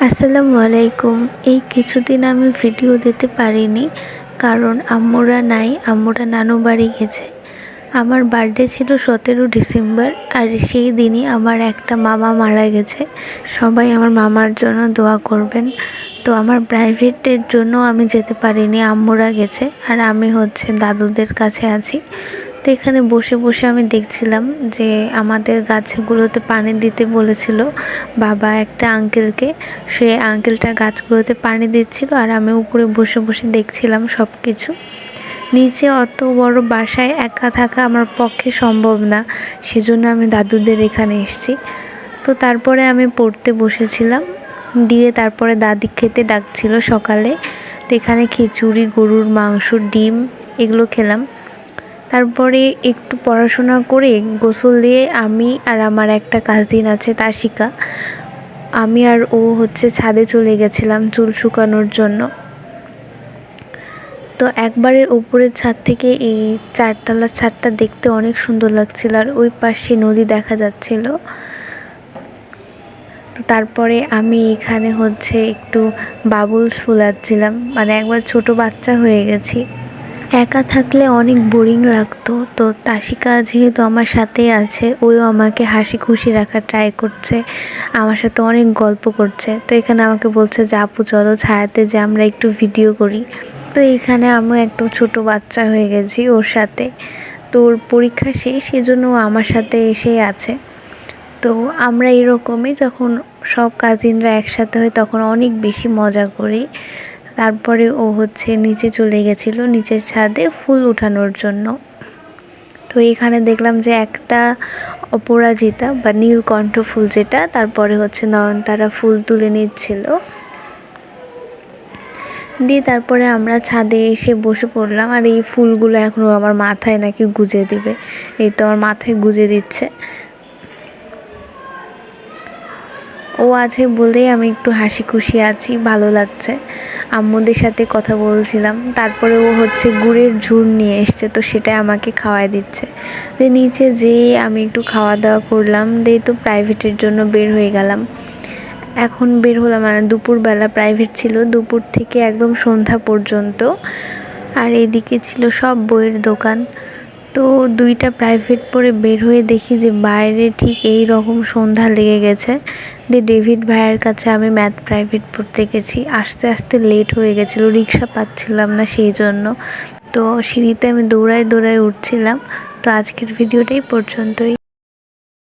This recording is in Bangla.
আসসালামু আলাইকুম। এই কিছুদিন আমি ভিডিও দিতে পারিনি, কারণ আম্মুরা নাই, আম্মুরা নানু বাড়ি গেছে। আমার বার্থডে ছিল 17 ডিসেম্বর, আর সেই দিনই আমার একটা মামা মারা গেছে। সবাই আমার মামার জন্য দোয়া করবেন। তো আমার প্রাইভেটের জন্য আমি যেতে পারিনি, আম্মুরা গেছে, আর আমি দাদুদের কাছে আছি। তো এখানে বসে বসে আমি দেখছিলাম যে আমাদের গাছগুলোতে পানি দিতে বলেছিল বাবা একটা আঙ্কেলকে। সে আঙ্কেলটা গাছগুলোতে পানি দিচ্ছিল, আর আমি উপরে বসে বসে দেখছিলাম সব কিছু। নিচে অত বড় বাসায় একা থাকা আমার পক্ষে সম্ভব না, সেজন্য আমি দাদুদের এখানে এসেছি। তো তারপরে আমি পড়তে বসেছিলাম, দিয়ে তারপরে দাদি খেতে ডাকছিল সকালে। তো এখানে খিচুড়ি, গরুর মাংস, ডিম এগুলো খেলাম। তারপরে একটু পড়াশোনা করে গোসল দিয়ে আমি আর আমার একটা কাজিন আছে তাশিকা, আমি আর ও ছাদে চলে গেছিলাম চুল শুকানোর জন্য। তো একবারের উপরের ছাদ থেকে এই 4তলার ছাদটা দেখতে অনেক সুন্দর লাগছিল, আর ওই পাশে নদী দেখা যাচ্ছিল। তো তারপরে আমি এখানে একটু বাবুলস ফুলাচ্ছিলাম, মানে একবার ছোট বাচ্চা হয়ে গেছি। একা থাকলে অনেক বোরিং লাগতো। তো তাশিকা যেহেতু আমার সাথেই আছে, ওও আমাকে হাসি খুশি রাখার ট্রাই করছে, আমার সাথে অনেক গল্প করছে। তো এখানে আমাকে বলছে যে আপু চলো ছায়াতে যে আমরা একটু ভিডিও করি। তো এইখানে আমি একটু ছোট বাচ্চা হয়ে গেছি ওর সাথে। তো ওর পরীক্ষা শেষ, সেজন্য ও আমার সাথে এসেই আছে। তো আমরা এরকমই যখন সব কাজিনরা একসাথে হয় তখন অনেক বেশি মজা করি। তারপরে ও নিচে চলে গেছিলো, নিচের ছাদে ফুল উঠানোর জন্য। তো এখানে দেখলাম যে একটা অপরাজিতা বা নীলকণ্ঠ ফুল যেটা, তারপরে নয়নতারা ফুল তুলে নিচ্ছিল। দিয়ে তারপরে আমরা ছাদে এসে বসে পড়লাম, আর এই ফুলগুলো এখনও আমার মাথায় নাকি গুজে দিবে। এই তো আমার মাথায় গুজে দিচ্ছে। ও আছে বলেই আমি একটু হাসি খুশি আছি, ভালো লাগছে। আম্মুদের সাথে কথা বলছিলাম। তারপরে ও গুড়ের ঝুর নিয়ে এসছে, তো সেটাই আমাকে খাওয়াই দিচ্ছে। দিয়ে নিচে যেয়ে আমি একটু খাওয়া দাওয়া করলাম, দিয়ে তো প্রাইভেটের জন্য বের হয়ে গেলাম। এখন বের হলাম, মানে দুপুরবেলা প্রাইভেট ছিল, দুপুর থেকে একদম সন্ধ্যা পর্যন্ত। আর এদিকে ছিল সব বইয়ের দোকান। তো 2টা প্রাইভেট পড়ে বের হয়ে দেখি যে বাইরে ঠিক এই রকম সন্ধ্যা লেগে গেছে। দিয়ে ডেভিড ভাইয়ের কাছে আমি ম্যাথ প্রাইভেট পড়তে গেছি। আস্তে আস্তে লেট হয়ে গেছিলো, রিক্সা পাচ্ছিলাম না, সেই জন্য। তো সিঁড়িতে আমি দৌড়ায় দৌড়ায় উঠছিলাম। তো আজকের ভিডিওটাই পর্যন্তই।